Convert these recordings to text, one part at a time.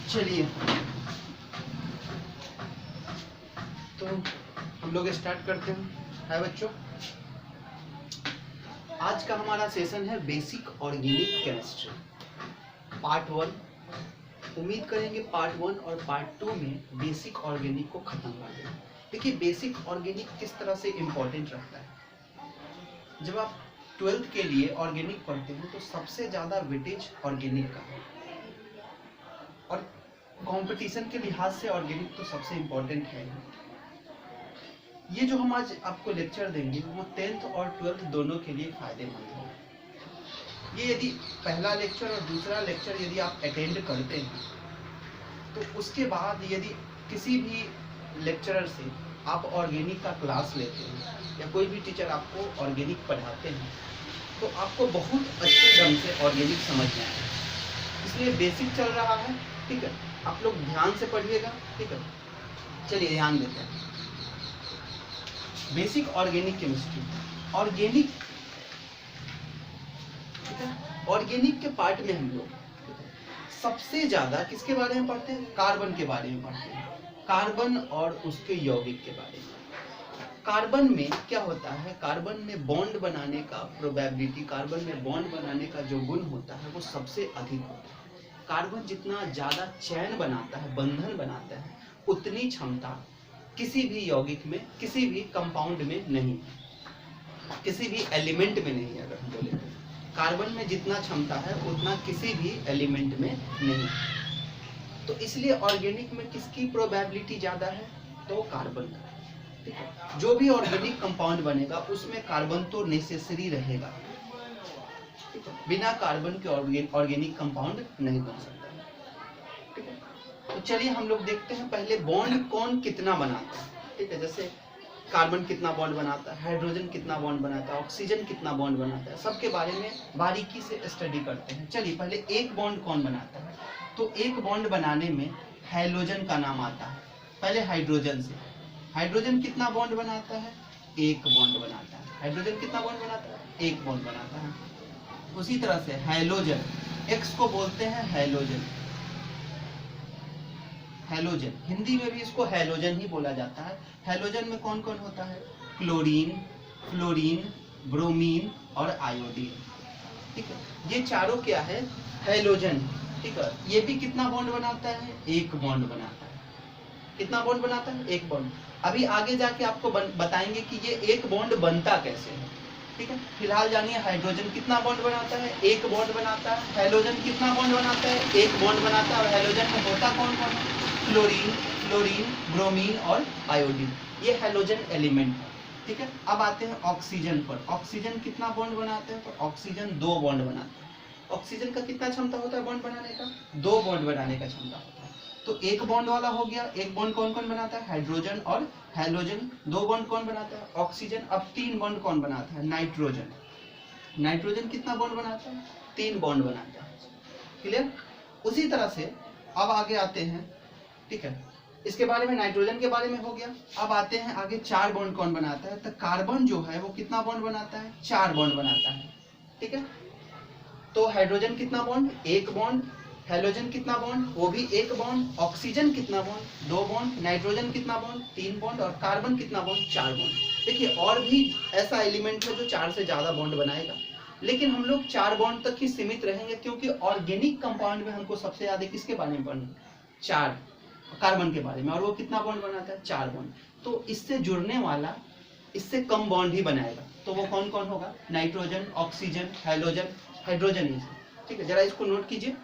चलिए तो हम लोग स्टार्ट करते हैं। हाय बच्चों, आज का हमारा सेशन है बेसिक ऑर्गेनिक केमिस्ट्री पार्ट 1। उम्मीद करेंगे पार्ट 1 और पार्ट 2 में बेसिक ऑर्गेनिक को खत्म कर दें। देखिए बेसिक ऑर्गेनिक किस तरह से इम्पोर्टेंट रहता है। जब आप 12th के लिए ऑर्गेनिक पढ़ते हैं तो सबसे ज़्यादा वेटेज ऑर्गेनिक का है और कंपटीशन के लिहाज से ऑर्गेनिक तो सबसे इम्पोर्टेंट है। ये जो हम आज आपको लेक्चर देंगे वो 10th और 12th दोनों के लिए फायदेमंद है। ये यदि पहला लेक्चर और दूसरा लेक्चर यदि आप अटेंड करते हैं तो उसके बाद यदि किसी भी लेक्चरर से आप ऑर्गेनिक का क्लास लेते हैं या कोई भी टीचर आपको ऑर्गेनिक पढ़ाते हैं तो आपको बहुत अच्छे ढंग से ऑर्गेनिक समझ में आएगा। इसलिए बेसिक चल रहा है, ठीक है। आप लोग ध्यान से पढ़िएगा, ठीक है। चलिए ध्यान देते हैं। बेसिक ऑर्गेनिक केमिस्ट्री, ऑर्गेनिक, ठीक है। ऑर्गेनिक के पार्ट में हम लोग सबसे ज्यादा किसके बारे में पढ़ते हैं? कार्बन के बारे में पढ़ते हैं। कार्बन और उसके यौगिक के बारे में। कार्बन में क्या होता है? कार्बन में बॉन्ड बनाने का प्रोबेबिलिटी, कार्बन में बॉन्ड बनाने का जो गुण होता है वो सबसे अधिक होता है। कार्बन जितना ज्यादा चैन बनाता है, बंधन बनाता है, उतनी क्षमता किसी भी यौगिक में, किसी भी कंपाउंड में नहीं, किसी भी एलिमेंट में नहीं। अगर हम बोले कार्बन में जितना क्षमता है उतना किसी भी एलिमेंट में नहीं। तो इसलिए ऑर्गेनिक में किसकी प्रोबेबिलिटी ज्यादा है? तो कार्बन का, ठीक है। जो भी ऑर्गेनिक कंपाउंड बनेगा उसमें कार्बन तो नेसेसरी रहेगा, ठीक है। बिना कार्बन के ऑर्गेनिक कंपाउंड नहीं बन सकता, ठीक है। तो चलिए हम लोग देखते हैं पहले बॉन्ड कौन कितना बनाता है, ठीक है। जैसे कार्बन कितना बॉन्ड बनाता है, हाइड्रोजन कितना बॉन्ड बनाता है, ऑक्सीजन कितना बॉन्ड बनाता है, सबके बारे में बारीकी से स्टडी करते हैं। चलिए पहले एक बॉन्ड कौन बनाता है। तो एक बॉन्ड बनाने में हैलोजन का नाम आता है। पहले हाइड्रोजन से, हाइड्रोजन कितना बॉन्ड बनाता है? एक बॉन्ड बनाता है। हाइड्रोजन कितना बॉन्ड बनाता है? एक बॉन्ड बनाता है। उसी तरह से हैलोजन, एक्स को बोलते हैं हैलोजन। हैलोजन हिंदी में भी इसको हैलोजन ही बोला जाता है। हैलोजन में कौन कौन होता है? क्लोरीन, फ्लोरीन, ब्रोमीन और आयोडीन, ठीक है। ये चारों क्या है? हैलोजन, ठीक है। ये भी कितना बॉन्ड बनाता है? एक बॉन्ड बनाता है। कितना बॉन्ड बनाता है? एक बॉन्ड। अभी आगे जाके आपको बताएंगे कि ये एक बॉन्ड बनता कैसे है, ठीक है। फिलहाल जानिए हाइड्रोजन कितना बॉन्ड बनाता है? एक बॉन्ड बनाता है। हैलोजन कितना बॉन्ड बनाता है? एक बॉन्ड बनाता है। और हैलोजन में होता कौन कौन है? क्लोरीन, फ्लोरीन, ब्रोमीन और आयोडीन। ये हैलोजन एलिमेंट है, ठीक है। अब आते हैं ऑक्सीजन पर। ऑक्सीजन कितना बॉन्ड बनाते हैं? तो ऑक्सीजन दो बॉन्ड बनाते हैं। ऑक्सीजन का कितना क्षमता होता है बॉन्ड बनाने का? दो बॉन्ड बनाने का क्षमता होता है। तो एक बॉन्ड वाला हो गया। एक बॉन्ड कौन कौन बनाता है? हाइड्रोजन और हैलोजन। दो बॉन्ड कौन बनाता है? ऑक्सीजन। अब तीन बॉन्ड कौन बनाता है? नाइट्रोजन। नाइट्रोजन कितना बॉन्ड बनाता है? तीन बॉन्ड बनाता है। क्लियर? उसी तरह से अब आगे आते हैं, ठीक है। इसके बारे में, नाइट्रोजन के बारे में हो गया। अब आते हैं आगे, चार बॉन्ड कौन बनाता है? तो कार्बन जो है वो कितना बॉन्ड बनाता है? चार बॉन्ड बनाता है, ठीक है। तो हाइड्रोजन कितना बॉन्ड? एक बॉन्ड। हैलोजन कितना बॉन्ड? वो भी एक बॉन्ड। ऑक्सीजन कितना बॉन्ड? दो बॉन्ड। नाइट्रोजन कितना बॉन्ड? तीन बॉन्ड। और कार्बन कितना बॉन्ड? चार बॉन्ड। देखिए और भी ऐसा एलिमेंट है जो चार से ज्यादा बॉन्ड बनाएगा, लेकिन हम लोग चार बॉन्ड तक ही सीमित रहेंगे क्योंकि ऑर्गेनिक कंपाउंड में हमको सबसे ज्यादा किसके बारे में पढ़ना? चार, कार्बन के बारे में। और वो कितना बॉन्ड बनाता है? चार बॉन्ड। तो इससे जुड़ने वाला इससे कम बॉन्ड ही बनाएगा। तो वो कौन कौन होगा? नाइट्रोजन, ऑक्सीजन, हैलोजन, हाइड्रोजन ही, ठीक है। जरा इसको नोट कीजिए।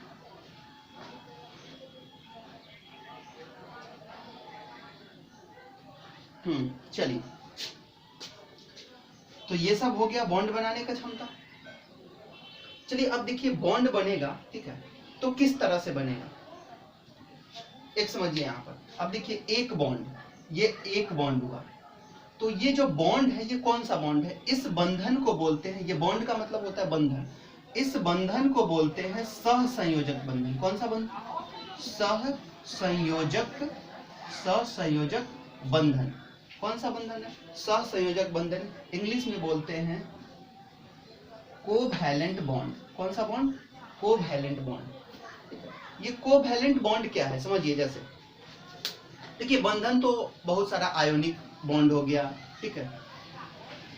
चलिए तो ये सब हो गया बॉन्ड बनाने का क्षमता। चलिए अब देखिए बॉन्ड बनेगा, ठीक है, तो किस तरह से बनेगा एक समझिए यहाँ पर। अब देखिए एक बॉन्ड, ये एक बॉन्ड हुआ। तो ये जो बॉन्ड है ये कौन सा बॉन्ड है? इस बंधन को बोलते हैं, ये बॉन्ड का मतलब होता है बंधन। इस बंधन को बोलते हैं सहसंयोजक बंधन। कौन सा बंधन? सहसंयोजक, सहसंयोजक बंधन। कौन सा बंधन है? सहसंयोजक बंधन। इंग्लिश में बोलते हैं कोवैलेंट बॉन्ड। कौन सा बॉन्ड? Covalent bond. ये कोवैलेंट बॉन्ड क्या है समझिए। जैसे देखिए बंधन तो बहुत सारा आयोनिक बॉन्ड हो गया, ठीक है,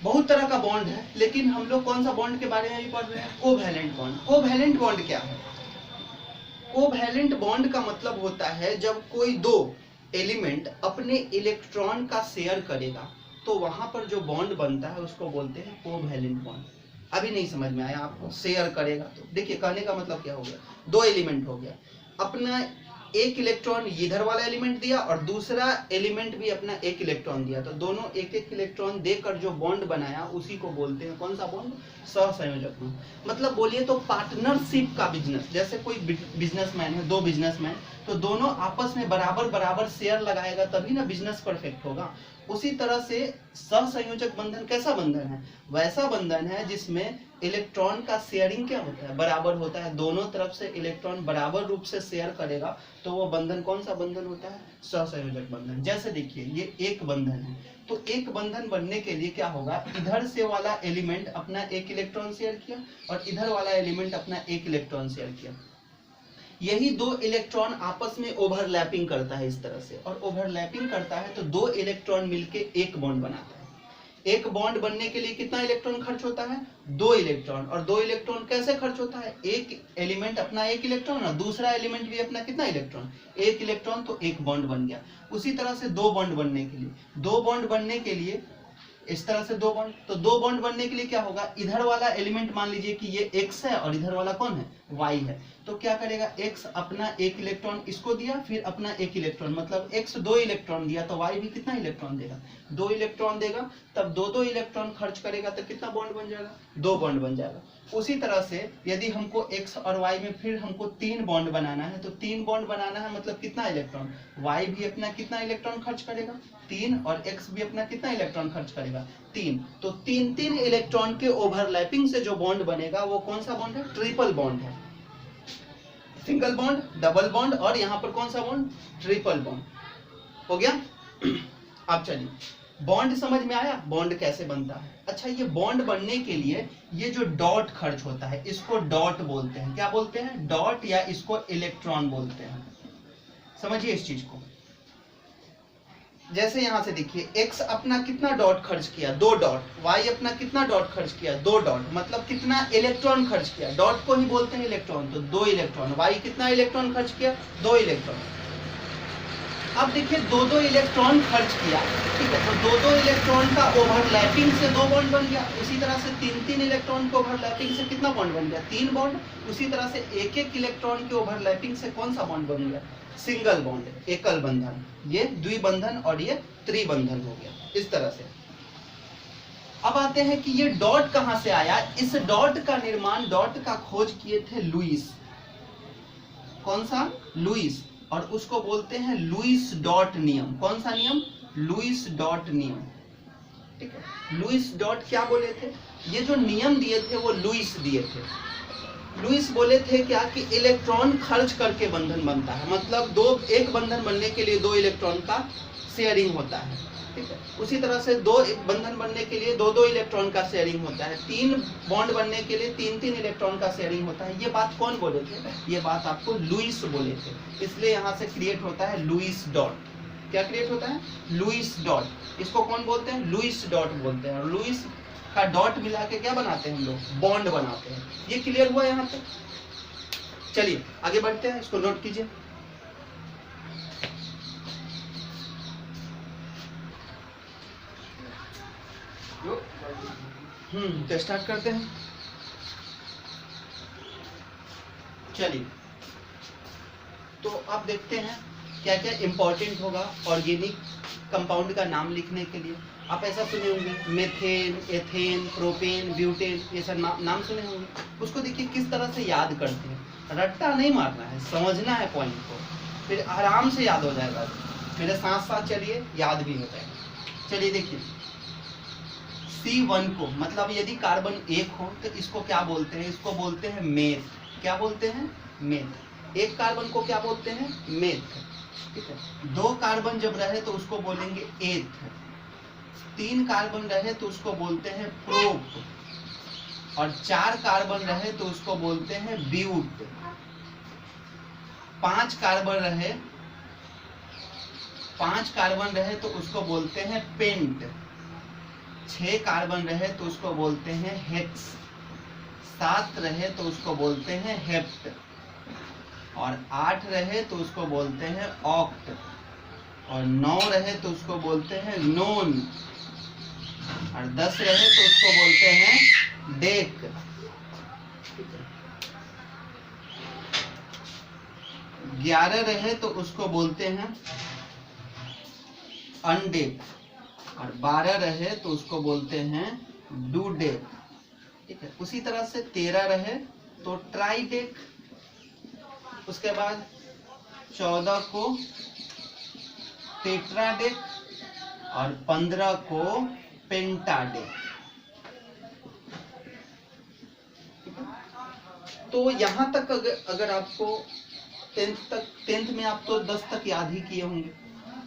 बहुत तरह का बॉन्ड है, लेकिन हम लोग कौन सा बॉन्ड के बारे में भी पढ़ रहे हैं, कोवैलेंट बॉन्ड। कोवैलेंट बॉन्ड क्या है? कोवैलेंट बॉन्ड का मतलब होता है जब कोई दो एलिमेंट अपने इलेक्ट्रॉन का शेयर करेगा तो वहां पर जो बॉन्ड बनता है उसको बोलते हैं कोवैलेंट बॉन्ड। अभी नहीं समझ में आया आपको? शेयर करेगा तो देखिए कहने का मतलब क्या हो गया, दो एलिमेंट हो गया, अपना एक इलेक्ट्रॉन इधर वाला एलिमेंट दिया और दूसरा एलिमेंट भी अपना एक इलेक्ट्रॉन दिया, तो दोनों एक एक इलेक्ट्रॉन देकर जो बॉन्ड बनाया उसी को बोलते हैं कौन सा बॉन्ड? सहसंयोजक बॉन्ड। मतलब बोलिए तो पार्टनरशिप का बिजनेस, जैसे कोई बिजनेसमैन है, दो बिजनेसमैन, तो दोनों आपस में बराबर बराबर शेयर लगाएगा तभी ना बिजनेस परफेक्ट होगा। उसी तरह से सहसंयोजक बंधन कैसा बंधन है? वैसा बंधन है जिसमें इलेक्ट्रॉन का शेयरिंग क्या होता है? बराबर होता है, दोनों तरफ से इलेक्ट्रॉन बराबर रूप से शेयर करेगा तो वो बंधन कौन सा बंधन होता है? सहसंयोजक बंधन। जैसे देखिए ये एक बंधन है, तो एक बंधन बनने के लिए क्या होगा, इधर से वाला एलिमेंट अपना एक इलेक्ट्रॉन शेयर किया और इधर वाला एलिमेंट अपना एक इलेक्ट्रॉन शेयर किया, यही दो इलेक्ट्रॉन आपस में ओवरलैपिंग करता है इस तरह से, और ओवरलैपिंग करता है तो दो इलेक्ट्रॉन मिलके एक बॉन्ड बनाता है। एक बॉन्ड बनने के लिए कितना इलेक्ट्रॉन खर्च होता है? दो इलेक्ट्रॉन। और दो इलेक्ट्रॉन कैसे खर्च होता है? एक एलिमेंट अपना एक इलेक्ट्रॉन और दूसरा एलिमेंट भी अपना कितना इलेक्ट्रॉन? एक इलेक्ट्रॉन, तो एक बॉन्ड बन गया। उसी तरह से दो बॉन्ड बनने के लिए, दो बॉन्ड बनने के लिए इस तरह से दो बॉन्ड, तो दो बॉन्ड बनने के लिए क्या होगा, इधर वाला एलिमेंट मान लीजिए कि ये x है और इधर वाला कौन है? y है, तो क्या करेगा, x अपना एक इलेक्ट्रॉन इसको दिया, फिर अपना एक इलेक्ट्रॉन, मतलब x दो इलेक्ट्रॉन दिया तो y भी कितना इलेक्ट्रॉन देगा? दो इलेक्ट्रॉन देगा, तब दो दो इलेक्ट्रॉन खर्च करेगा तो कितना बॉन्ड बन जाएगा? दो बॉन्ड बन जाएगा। उसी तरह से यदि हमको x और y में फिर हमको तीन बॉन्ड बनाना है, तो तीन बॉन्ड बनाना है मतलब कितना इलेक्ट्रॉन? y भी अपना कितना इलेक्ट्रॉन खर्च करेगा? तीन, और x भी अपना कितना इलेक्ट्रॉन खर्च करेगा? तीन। तो तीन तीन इलेक्ट्रॉन के ओवरलैपिंग से जो बॉन्ड बनेगा वो कौन सा बॉन्ड है? ट्रिपल बॉन्ड है। सिंगल बॉन्ड, डबल बॉन्ड और यहाँ पर कौन सा बॉन्ड? ट्रिपल बॉन्ड हो गया। अब चलिए बॉन्ड समझ में आया, बॉन्ड कैसे बनता है। अच्छा, ये बॉन्ड बनने के लिए ये जो डॉट खर्च होता है इसको डॉट बोलते हैं। क्या बोलते हैं? डॉट, या इसको इलेक्ट्रॉन बोलते हैं। समझिए इस चीज को। जैसे यहां से देखिए x अपना कितना डॉट खर्च किया? दो डॉट। y अपना कितना डॉट खर्च किया? दो डॉट। मतलब कितना इलेक्ट्रॉन खर्च किया? डॉट को ही बोलते हैं इलेक्ट्रॉन, तो दो इलेक्ट्रॉन। y कितना इलेक्ट्रॉन खर्च किया? दो इलेक्ट्रॉन। अब देखिए दो दो इलेक्ट्रॉन खर्च किया, ठीक है, तो दो दो इलेक्ट्रॉन का ओवरलैपिंग से दो बॉन्ड बन गया। उसी तरह से तीन तीन इलेक्ट्रॉन के ओवरलैपिंग से कितना बॉन्ड बन गया? तीन बॉन्ड। उसी तरह से एक एक इलेक्ट्रॉन के ओवरलैपिंग से कौन सा बॉन्ड बन गया? सिंगल बॉन्ड, एकल बंधन। ये द्विबंधन और ये त्रिबंधन हो गया इस तरह से। अब आते हैं कि ये डॉट कहां से आया। इस डॉट का निर्माण, डॉट का खोज किए थे लुईस। कौन सा? लुईस। और उसको बोलते हैं लुईस डॉट नियम। कौन सा नियम? लुईस डॉट नियम, ठीक है। लुईस डॉट क्या बोले थे? ये जो नियम दिए थे वो लुईस दिए थे। लुईस बोले थे क्या कि इलेक्ट्रॉन खर्च करके बंधन बनता है, मतलब दो, एक बंधन बनने के लिए दो इलेक्ट्रॉन का शेयरिंग होता है, ठीक है। उसी तरह से दो बंधन बनने के लिए दो दो इलेक्ट्रॉन का शेयरिंग होता है। तीन बॉन्ड बनने के लिए तीन तीन इलेक्ट्रॉन का शेयरिंग होता है। ये बात कौन बोले थे? ये बात आपको लुईस बोले थे। इसलिए यहाँ से क्रिएट होता है लुईस डॉट। क्या क्रिएट होता है? Lewis dot. इसको कौन बोलते हैं? लुईस डॉट बोलते हैं। और लुईस का डॉट मिला के क्या बनाते हैं हम लोग? बॉन्ड बनाते हैं। ये क्लियर हुआ यहाँ तक? चलिए आगे बढ़ते हैं, इसको नोट कीजिए। तो स्टार्ट करते हैं। चलिए तो आप देखते हैं क्या क्या इंपॉर्टेंट होगा ऑर्गेनिक कंपाउंड का नाम लिखने के लिए। आप ऐसा सुने होंगे मेथेन, एथेन, प्रोपेन, ब्यूटेन, ये सब नाम सुने होंगे। उसको देखिए किस तरह से याद करते हैं। रट्टा नहीं मारना है, समझना है पॉइंट को, फिर आराम से याद हो जाएगा। मेरे साथ साथ चलिए, याद भी हो जाएगा। चलिए देखिए C1 को, मतलब यदि कार्बन एक हो तो इसको क्या बोलते हैं? इसको बोलते हैं मेथ। क्या बोलते हैं? मेथ। एक कार्बन को क्या बोलते हैं? मेथ, ठीक है। दो कार्बन जब रहे तो उसको बोलेंगे एथ। तीन कार्बन रहे तो उसको बोलते हैं प्रोप, और चार कार्बन रहे तो उसको बोलते हैं ब्यूट। 5 कार्बन रहे तो उसको बोलते हैं पेंट, 6 कार्बन रहे तो उसको बोलते हैं हेक्स, 7 रहे तो उसको बोलते हैं हेप्ट, और 8 रहे तो उसको बोलते हैं ऑक्ट, और 9 रहे तो उसको बोलते हैं नोन, और 10 रहे तो उसको बोलते हैं डेक। 11 रहे तो उसको बोलते हैं अनडेक, और 12 रहे तो उसको बोलते हैं डूडेक। ठीक है, उसी तरह से 13 रहे तो ट्राइडेक, उसके बाद 14 को टेट्राडेक, और 15 को पेंटाडेक। तो यहां तक अगर आपको 10th में आप तो 10 तक याद ही किए होंगे,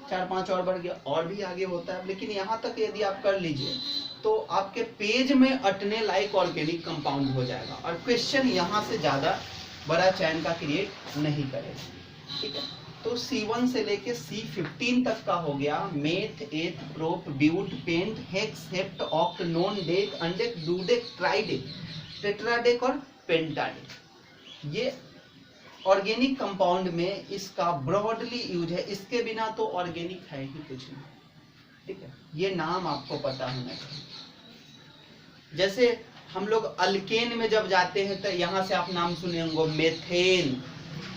4-5 और बढ़ गया, और भी आगे होता है, लेकिन यहाँ तक यदि आप कर लीजिए तो आपके पेज में अटने लायक ऑर्गेनिक कंपाउंड हो जाएगा, और क्वेश्चन यहाँ से ज्यादा बड़ा चयन का क्रिएट नहीं करेगा। ठीक है, तो C1 से लेके C15 तक का हो गया meth, eth, prop, but, pent, hex, hept, oct, non, dec, undec, dodec, tridec, tetradec और पेंटाडेक। ये ऑर्गेनिक कंपाउंड में इसका ब्रॉडली यूज है, इसके बिना तो ऑर्गेनिक है ही कुछ नहीं। ठीक है, ये नाम आपको पता होना चाहिए। जैसे हम लोग अल्केन में जब जाते हैं तो यहाँ से आप नाम सुने होंगे मेथेन,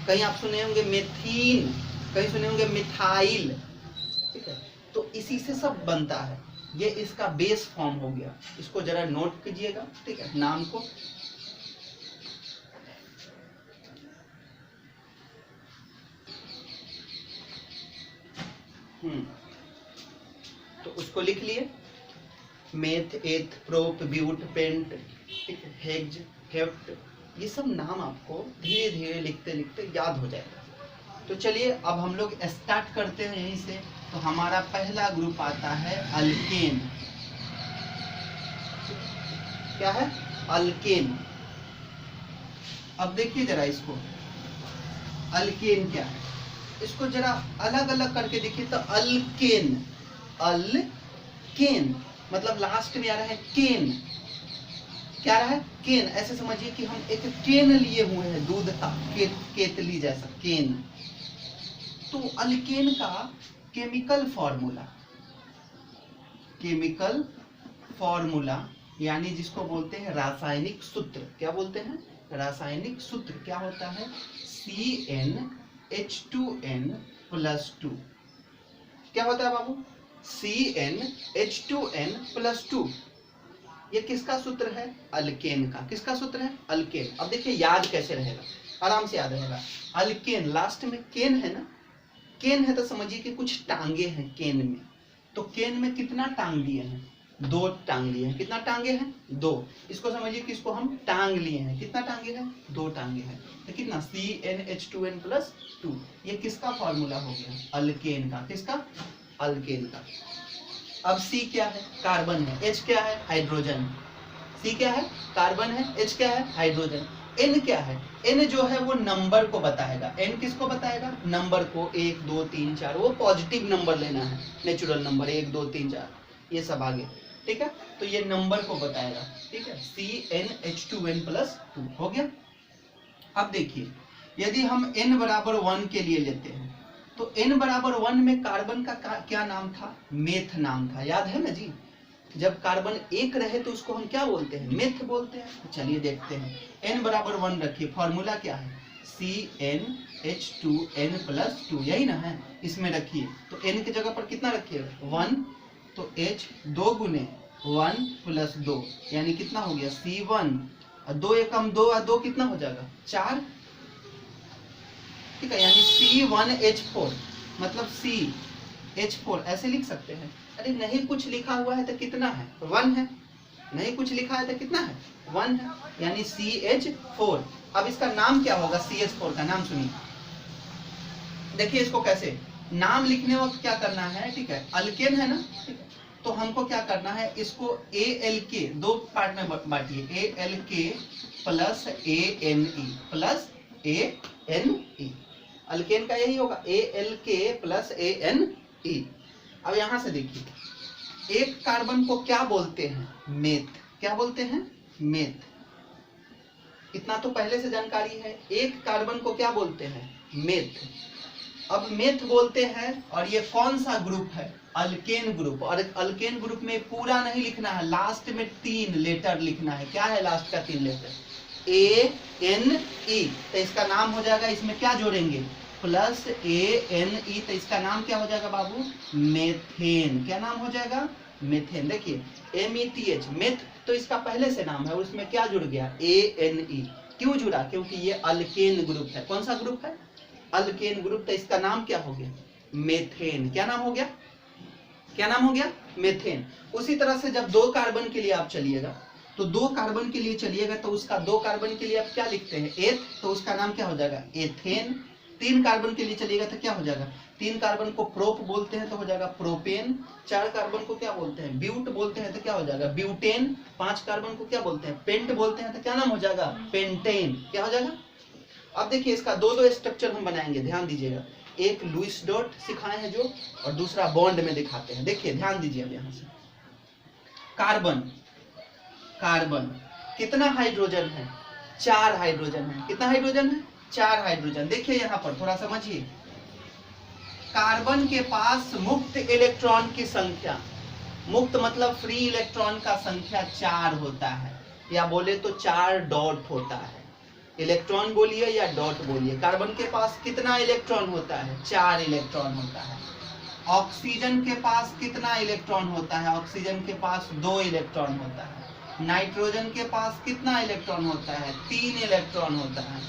कहीं आप सुने होंगे मेथीन, कहीं सुने होंगे मिथाइल। ठीक है, तो इसी से सब बनता है, ये इसका बेस फॉर्म हो गया, इसको जरा नोट कीजिएगा। ठीक है, नाम को तो उसको लिख लिए, meth, eth, prop, but, paint, ठीक है, हेक्स, हेप्ट, ये सब नाम आपको धीरे धीरे लिखते लिखते याद हो जाएगा। तो चलिए अब हम लोग स्टार्ट करते हैं यहीं से। तो हमारा पहला ग्रुप आता है अल्केन। क्या है? अल्केन। अब देखिए जरा इसको, अल्केन क्या है, इसको जरा अलग अलग करके देखिए। तो अल्केन, अल्केन मतलब लास्ट में आ रहा है केन, क्या रहा है? केन। ऐसे समझिए कि हम एक केन लिए हुए हैं दूध का, केतली जैसा केन। तो अल्केन का केमिकल फॉर्मूला, केमिकल फॉर्मूला यानी जिसको बोलते हैं रासायनिक सूत्र, क्या बोलते हैं? रासायनिक सूत्र क्या होता है? CnH2n+2। क्या होता है बाबू? CnH2n+2। ये किसका सूत्र है? अल्केन का। किसका सूत्र है? अल्केन। अब देखिए याद कैसे रहेगा, आराम से याद रहेगा। अल्केन, लास्ट में केन है ना, केन है तो समझिए कि कुछ टांगे हैं केन में। तो केन में कितना टांग दिए हैं? 2 टांग लिए हैं। कितना टांगे हैं? 2। इसको समझिए कि इसको हम टांग लिए हैं। कितना टांगे हैं? 2 टांगे हैं। तो कितना? CnH2n+2। ये किसका फॉर्मूला हो गया? अल्केन का। किसका? अल्केन का। अब C क्या है? कार्बन है। H क्या है? हाइड्रोजन। C क्या है? कार्बन है। H क्या है? हाइड्रोजन। N क्या है? N जो है वो नंबर को बताएगा। N किसको बताएगा? नंबर को। 1 2 3 4, वो पॉजिटिव नंबर लेना है, नेचुरल नंबर 1 2 3 4 ये सब आगे। ठीक है, तो ये नंबर को बताएगा। ठीक है, CnH2n+2 हो गया। अब देखिए यदि हम n बराबर 1 के लिए लेते हैं तो n बराबर 1 में कार्बन का क्या नाम था? मेथ नाम था। याद है ना जी? जब कार्बन 1 रहे तो उसको हम क्या बोलते हैं? मेथ बोलते हैं। तो चलिए देखते हैं। n बराबर 1 रखिए, फॉर्मूला क्या है? CnH2n+2, यही ना है? इसमें रखिए तो n की जगह पर कितना रखिएगा? 1। तो H 2 गुने 1 + 2 यानी कितना हो गया? C1। और 2 एकम 2 और 2 कितना हो जाएगा? 4। ठीक है, यानी C1H4 मतलब CH4 ऐसे लिख सकते हैं। अरे नहीं कुछ लिखा हुआ है तो कितना है? 1 है। नहीं कुछ लिखा है तो कितना है? 1 है, यानी CH4। अब इसका नाम क्या होगा? CH4 का नाम सुनिए। देखिए इसको कैसे नाम लिखने वक्त क्या करना है? ठीक है, अल्केन है ना, ठीक है, तो हमको क्या करना है? इसको ALK 2 पार्ट में बांटिए, ALK + ANE + ANE। अल्केन का यही होगा, ALK प्लस ANE। अब यहां से देखिए, एक कार्बन को क्या बोलते हैं? मेथ। क्या बोलते हैं? मेथ। इतना तो पहले से जानकारी है। एक कार्बन को क्या बोलते हैं? मेथ। अब मेथ बोलते हैं, और ये कौन सा ग्रुप है? Alkane group. और अल्केन ग्रुप में पूरा नहीं लिखना है, लास्ट में 3 लेटर लिखना है। क्या है लास्ट का 3 लेटर? ANE। तो इसका नाम हो जाएगा, इसमें क्या जोड़ेंगे? Plus ANE। तो इसका नाम क्या हो जाएगा बाबू? मेथेन। क्या नाम हो जाएगा? मेथेन। देखिए METH, मेथ तो इसका पहले से नाम है, और उसमें क्या जुड़ गया? ANE। क्यों जुड़ा? क्योंकि ये अल्केन ग्रुप है। कौन सा ग्रुप है? Alkane group. तो इसका नाम क्या हो गया? मेथेन। क्या नाम हो गया? क्या नाम हो गया? मेथेन। उसी तरह से जब 2 कार्बन के लिए आप चलिएगा, तो 2 कार्बन के लिए चलिएगा तो उसका 2 कार्बन के लिए आप क्या लिखते हैं? एथ। तो उसका नाम क्या हो जाएगा? एथेन। 3 कार्बन के लिए चलिएगा तो क्या हो जाएगा? 3 कार्बन को प्रोप बोलते हैं तो हो जाएगा प्रोपेन। 4 कार्बन को क्या बोलते हैं? ब्यूट बोलते हैं तो क्या हो जाएगा? ब्यूटेन। 5 कार्बन को क्या बोलते हैं? पेंट बोलते हैं तो क्या नाम हो जाएगा? पेंटेन। क्या हो जाएगा? अब देखिए इसका 2 स्ट्रक्चर हम बनाएंगे, ध्यान दीजिएगा। एक लुईस डॉट सिखाए हैं जो, और दूसरा बॉन्ड में दिखाते हैं। देखिए ध्यान दीजिए अब यहां से, कार्बन। कार्बन कितना हाइड्रोजन है? 4 हाइड्रोजन है। कितना हाइड्रोजन है? 4 हाइड्रोजन। देखिए यहां पर थोड़ा समझिए, कार्बन के पास मुक्त इलेक्ट्रॉन की संख्या, मुक्त मतलब फ्री इलेक्ट्रॉन का संख्या 4 होता है, या बोले तो 4 डॉट होता है। इलेक्ट्रॉन बोलिए या डॉट बोलिए, कार्बन के पास कितना इलेक्ट्रॉन होता है? 4 इलेक्ट्रॉन होता है। ऑक्सीजन के पास कितना इलेक्ट्रॉन होता है? ऑक्सीजन के पास 2 इलेक्ट्रॉन होता है। नाइट्रोजन के पास कितना इलेक्ट्रॉन होता है? 3 इलेक्ट्रॉन होता है।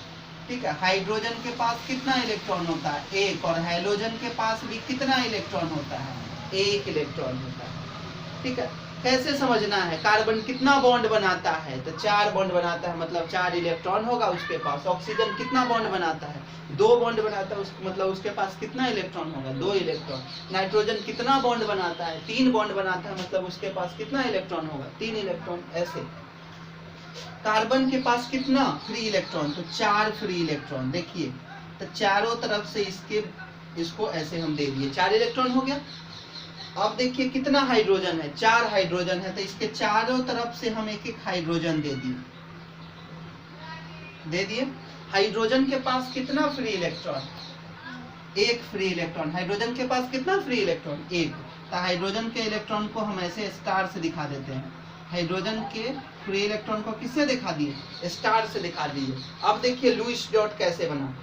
ठीक है। हाइड्रोजन के पास कितना इलेक्ट्रॉन होता है? 1। और हेलोजन के पास भी कितना इलेक्ट्रॉन होता है? 1 इलेक्ट्रॉन होता है। ठीक है। कैसे समझना है? कार्बन कितना बॉन्ड बनाता है? तो 4 बॉन्ड बनाता है, मतलब 4 इलेक्ट्रॉन होगा उसके पास। ऑक्सीजन कितना बॉन्ड बनाता है? 2 बॉन्ड बनाता है, मतलब उसके पास कितना इलेक्ट्रॉन होगा? 2 इलेक्ट्रॉन। नाइट्रोजन कितना बॉन्ड बनाता है? 3 बॉन्ड बनाता है, मतलब उसके पास कितना इलेक्ट्रॉन होगा? 3 इलेक्ट्रॉन। ऐसे कार्बन के पास कितना फ्री इलेक्ट्रॉन? तो 4 फ्री इलेक्ट्रॉन। देखिए तो चारों तरफ से इसको ऐसे हम दे दिए, 4 इलेक्ट्रॉन हो गया। अब देखिए कितना हाइड्रोजन है? 4 हाइड्रोजन है, तो इसके चारों तरफ से हम एक हाइड्रोजन दे दिए। हाइड्रोजन के पास कितना free electron? 1 free electron. Hydrogen के पास कितना फ्री इलेक्ट्रॉन? 1। तो हाइड्रोजन के इलेक्ट्रॉन को हम ऐसे स्टार से दिखा देते हैं। हाइड्रोजन के फ्री इलेक्ट्रॉन को किससे दिखा दिए? स्टार से दिखा दिए। अब देखिए लुईस डॉट कैसे बना।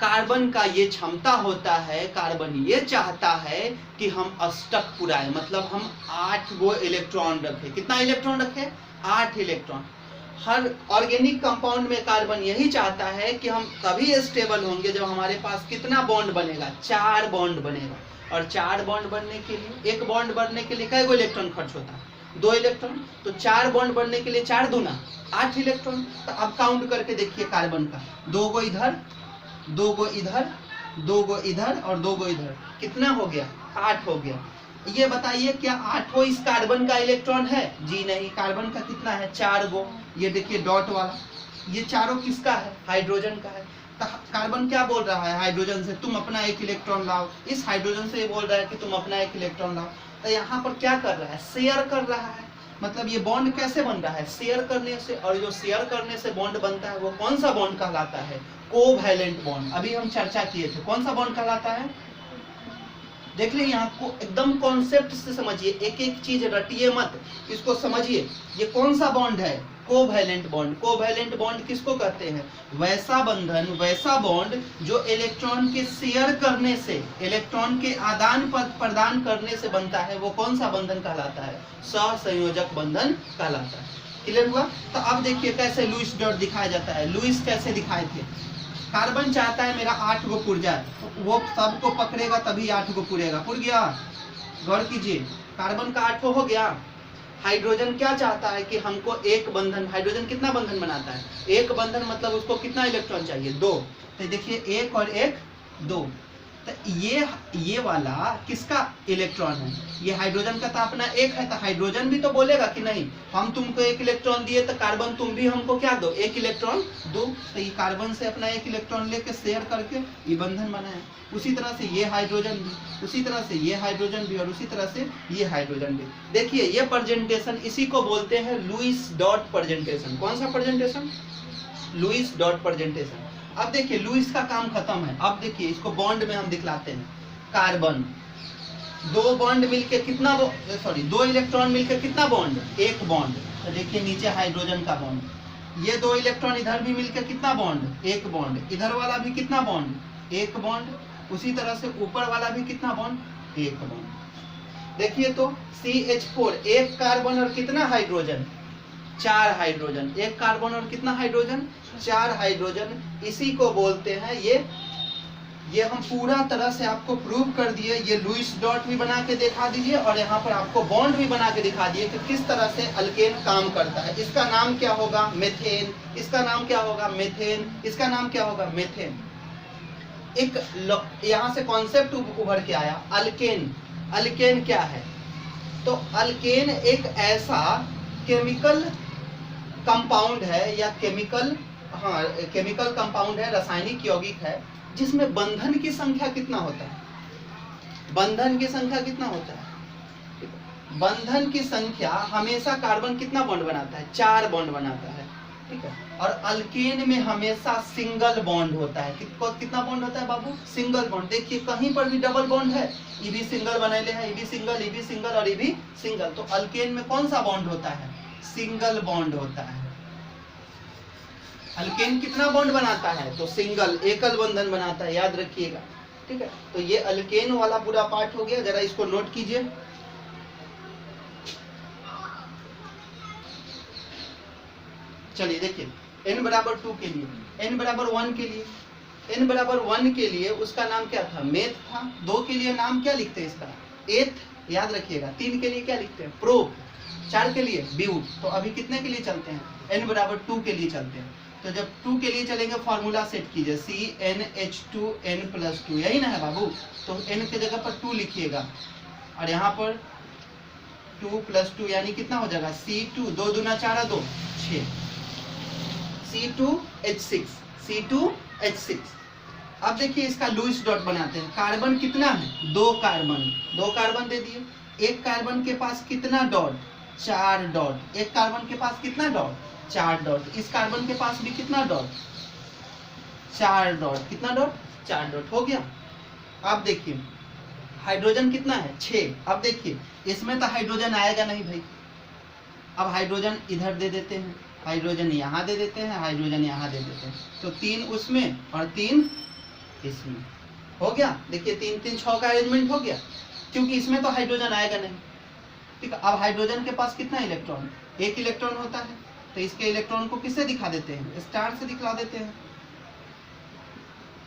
कार्बन का ये क्षमता होता है, कार्बन ये चाहता है कि हम अष्टक पुराए, मतलब हम 8 गो इलेक्ट्रॉन रखें। कितना इलेक्ट्रॉन रखें? 8 इलेक्ट्रॉन। हर ऑर्गेनिक कंपाउंड में कार्बन यही चाहता है कि हम तभी स्टेबल होंगे जब हमारे पास कितना बॉन्ड बनेगा? 4 बॉन्ड बनेगा। और 4 बॉन्ड बनने के लिए, एक बॉन्ड बनने के लिए कै गो इलेक्ट्रॉन खर्च होता है? 2 इलेक्ट्रॉन। तो 4 बॉन्ड बनने के लिए 4 दूना 8 इलेक्ट्रॉन। तो अब काउंट करके देखिए कार्बन का, 2 गो इधर, 2 गो इधर, 2 गो इधर और 2 गो इधर, कितना हो गया? 8 हो गया। ये बताइए क्या 8 इस कार्बन का इलेक्ट्रॉन है? जी नहीं। कार्बन का कितना है? 4 गो। ये देखिए डॉट वाला, ये चारों किसका है? हाइड्रोजन का है। तो कार्बन क्या बोल रहा है हाइड्रोजन से? तुम अपना 1 इलेक्ट्रॉन लाओ। इस हाइड्रोजन से ये बोल रहा है कि तुम अपना 1 इलेक्ट्रॉन लाओ। तो यहाँ पर क्या कर रहा है? शेयर कर रहा है। मतलब ये बॉन्ड कैसे बन रहा है? शेयर करने से। और जो शेयर करने से बॉन्ड बनता है वो कौन सा बॉन्ड कहलाता है? Covalent bond. अभी हम चर्चा किए थे, कौन सा बॉन्ड कहलाता है? देख लीजिए, यहाँ को एकदम कॉन्सेप्ट से समझिए, एक एक चीज रटिए मत, इसको समझिए। ये कौन सा बॉन्ड है? Covalent bond. कोवैलेंट बॉन्ड किसको कहते हैं? वैसा बंधन, वैसा बॉन्ड जो इलेक्ट्रॉन के शेयर करने से, इलेक्ट्रॉन के आदान प्रदान करने से बनता है, वो कौन सा बंधन कहलाता है? सहसंयोजक बंधन कहलाता है। क्लियर हुआ? तो अब देखिए कैसे लुईस डॉट दिखाया जाता है। लुईस कैसे दिखाए थे? कार्बन चाहता है मेरा 8 गो पुर जाए, तो वो सबको पकड़ेगा तभी 8 गो पुरेगा। पुर गया? गौर कीजिए, कार्बन का 8 हो गया। हाइड्रोजन क्या चाहता है कि हमको 1 बंधन, हाइड्रोजन कितना बंधन बनाता है? 1 बंधन, मतलब उसको कितना इलेक्ट्रॉन चाहिए? 2। तो देखिए 1 और 1 2। तो ये वाला किसका इलेक्ट्रॉन है? ये हाइड्रोजन का तो अपना एक है, तो हाइड्रोजन भी तो बोलेगा कि नहीं हम तुमको एक इलेक्ट्रॉन दिए तो कार्बन तुम भी हमको क्या दो, एक इलेक्ट्रॉन दो। तो ये कार्बन से अपना एक इलेक्ट्रॉन लेके शेयर करके ये बंधन बनाया। उसी तरह से ये हाइड्रोजन भी, उसी तरह से ये हाइड्रोजन भी, और उसी तरह से ये हाइड्रोजन भी। देखिए ये प्रेजेंटेशन, इसी को बोलते हैं लुईस डॉट प्रेजेंटेशन। कौन सा प्रेजेंटेशन? Lewis dot presentation. अब देखिए लुईस का काम खत्म है। अब देखिए इसको बॉन्ड में हम दिखलाते हैं। कार्बन, दो बॉन्ड मिलके कितना, दो इलेक्ट्रॉन मिलके कितना बॉन्ड? एक बॉन्ड। तो देखिए नीचे हाइड्रोजन का बॉन्ड। ये दो इलेक्ट्रॉन इधर भी मिलके कितना बॉन्ड? एक बॉन्ड। इधर वाला भी कितना बॉन्ड? एक बॉन्ड। उसी तरह से ऊपर वाला भी कितना बॉन्ड? एक बॉन्ड। देखिए तो CH4, एक कार्बन और कितना हाइड्रोजन? 4 हाइड्रोजन। एक कार्बन और कितना हाइड्रोजन? 4 हाइड्रोजन। इसी को बोलते हैं ये हम पूरा तरह से आपको प्रूव कर दिए। ये लुईस डॉट भी बना के दिखा दीजिए और यहाँ पर आपको बॉन्ड भी बना के दिखा दिए कि किस तरह से अल्केन काम करता है। इसका नाम क्या होगा? मेथेन। इसका नाम क्या होगा? मेथेन। इसका नाम क्या होगा? मेथेन। एक यहाँ से कॉन्सेप्ट उभर के आया, अल्केन। अल्केन क्या है? तो अल्केन एक ऐसा केमिकल कंपाउंड है, या केमिकल कंपाउंड है, रासायनिक यौगिक है, जिसमें बंधन की संख्या कितना होता है? बंधन की संख्या कितना होता है? बंधन की संख्या हमेशा कार्बन कितना बॉन्ड बनाता है? 4 बॉन्ड बनाता है, ठीक है। और अल्केन में हमेशा सिंगल बॉन्ड होता है। कितना बॉन्ड होता है बाबू? Single bond. देखिए कहीं पर भी डबल बॉन्ड है, ये भी सिंगल बनेले है, ये भी सिंगल, ये भी सिंगल और ये भी सिंगल। तो अल्केन में कौन सा बॉन्ड होता है? सिंगल बॉन्ड होता है। अल्केन कितना बॉन्ड बनाता है? तो सिंगल, एकल बंधन बनाता है, याद रखिएगा, ठीक है। तो ये अल्केन वाला पूरा पार्ट हो गया, जरा इसको नोट कीजिए। चलिए देखिए n बराबर 2 के लिए, n बराबर 1 के लिए, n बराबर 1 के लिए उसका नाम क्या था? मेथ था। 2 के लिए नाम क्या लिखते हैं इसका? एथ, याद रखिएगा। 3 के लिए क्या लिखते हैं? प्रोप। 4 के लिए ब्यूट। तो अभी कितने के लिए चलते हैं? n बराबर 2 के लिए चलते हैं। तो जब 2 के लिए चलेंगे फॉर्मूला सेट कीजिए, CnH2n+2, यही ना है बाबू? तो n के जगह पर 2 लिखिएगा और यहाँ पर 2 + 2 यानी कितना हो जाएगा? C2, 2 दूना 4 2 6, C2H6, C2H6। अब देखिए इसका लुईस डॉट बनाते हैं। कार्बन कितना है? 2 कार्बन, 2 कार्बन दे दिए। एक कार्बन के पास कितना डॉट? 4 डॉट। एक कार्बन के पास कितना डॉट? 4 डॉट। इस कार्बन के पास भी कितना डॉट? 4 डॉट। कितना डॉट? 4 डॉट। हो गया। अब देखिए हाइड्रोजन कितना है? 6। अब देखिए इसमें तो हाइड्रोजन आएगा नहीं भाई। अब हाइड्रोजन इधर दे देते हैं, हाइड्रोजन यहाँ दे देते हैं, हाइड्रोजन यहाँ दे देते हैं। तो 3 उसमें और 3 इसमें। हो गया। देखिए 3 3 6 का अरेंजमेंट हो गया, क्योंकि इसमें तो हाइड्रोजन आएगा नहीं, ठीक है। अब हाइड्रोजन के पास कितना इलेक्ट्रॉन? 1 इलेक्ट्रॉन होता है। तो इसके इलेक्ट्रॉन को किससे दिखा देते हैं? स्टार से दिखला देते हैं।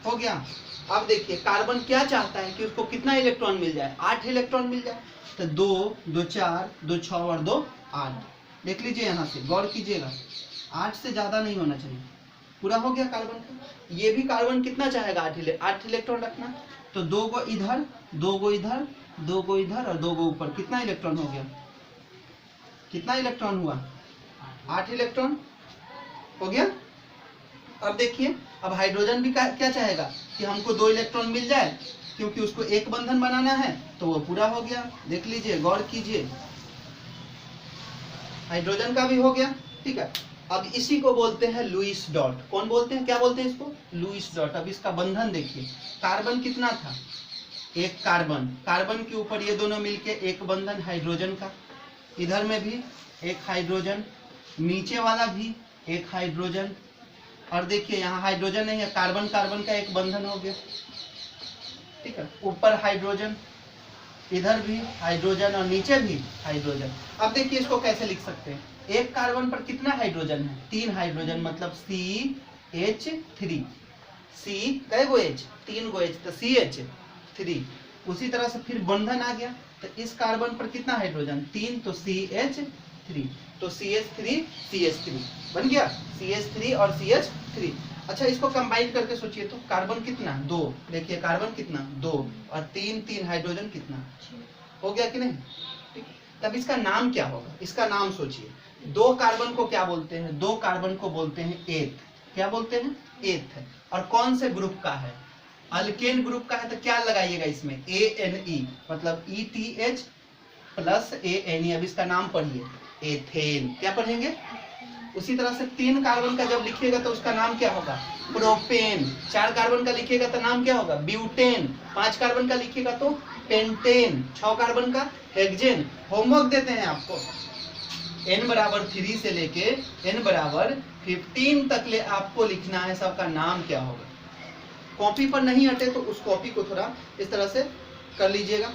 हो गया। अब देखिए कार्बन क्या चाहता है कि उसको कितना इलेक्ट्रॉन मिल जाए? 8 इलेक्ट्रॉन मिल जाए। तो 2 2 4 2 6 और 2 8। देख लीजिए यहाँ से, गौर कीजिएगा, 8 से ज्यादा नहीं होना चाहिए। पूरा हो गया कार्बन का। ये भी कार्बन कितना चाहेगा? 8 इलेक्ट्रॉन रखना। तो 2 गो इधर, 2 गो इधर, 2 गो इधर और 2 गो ऊपर। कितना इलेक्ट्रॉन हो गया? कितना इलेक्ट्रॉन हुआ? 8 इलेक्ट्रॉन हो गया। अब देखिए अब हाइड्रोजन भी क्या चाहेगा कि हमको 2 इलेक्ट्रॉन मिल जाए, क्योंकि उसको एक बंधन बनाना है। तो वो पूरा हो गया। देख लीजिए, गौर कीजिए, हाइड्रोजन का भी हो गया, ठीक है। अब इसी को बोलते हैं लुईस डॉट। कौन बोलते हैं? क्या बोलते हैं इसको? Lewis dot. अब इसका बंधन देखिए, कार्बन कितना था? 1 कार्बन। कार्बन के ऊपर ये दोनों मिलके एक बंधन हाइड्रोजन का, इधर में भी 1 हाइड्रोजन, नीचे वाला भी 1 हाइड्रोजन, और देखिए यहाँ हाइड्रोजन नहीं है, कार्बन कार्बन का एक बंधन हो गया, ठीक है। ऊपर हाइड्रोजन, इधर भी हाइड्रोजन और नीचे भी हाइड्रोजन। अब देखिए इसको कैसे लिख सकते हैं? 1 कार्बन पर कितना हाइड्रोजन है? 3 हाइड्रोजन, मतलब CH3। C कै गो H? 3 गो H, तो CH3। उसी तरह से फिर बंधन आ गया। तो इस कार्बन पर कितना हाइड्रोजन? 3, तो CH3। तो CH3 CH3 बन गया, CH3 और CH3। अच्छा इसको कंबाइन करके सोचिए तो कार्बन कितना 2, देखिए कार्बन कितना 2 और 3 हाइड्रोजन कितना हो गया कि नहीं। ठीक, तब इसका नाम क्या होगा, इसका नाम सोचिए। 2 कार्बन को क्या बोलते हैं, 2 कार्बन को बोलते हैं एथ, क्या बोलते हैं एथ है। और कौन से ग्रुप का है, अल्केन ग्रुप का है, तो क्या लगाइएगा इसमें ANE, मतलब ETH प्लस ANE। अब इसका नाम पढ़िए एथेन, क्या पढ़ेंगे। उसी तरह से 3 कार्बन का जब लिखिएगा तो उसका नाम क्या होगा प्रोपेन, 4 कार्बन का लिखिएगा तो नाम क्या होगा ब्यूटेन, 5 कार्बन का लिखिएगा तो पेंटेन, 6 कार्बन का हेक्सेन। होमवर्क देते हैं आपको, n बराबर 3 से लेके n बराबर 15 तक ले आपको लिखना है, सबका नाम क्या होगा। कॉपी पर नहीं हटे तो उस कॉपी को थोड़ा इस तरह से कर लीजिएगा,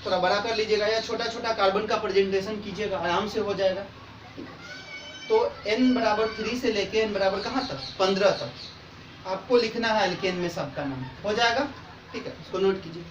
थोड़ा बड़ा कर लीजिएगा, या छोटा छोटा कार्बन का प्रेजेंटेशन कीजिएगा, आराम से हो जाएगा। तो n बराबर 3 से लेके n बराबर कहाँ तक 15 तक आपको लिखना है अल्केन में सबका नाम, हो जाएगा। ठीक है, इसको नोट कीजिए।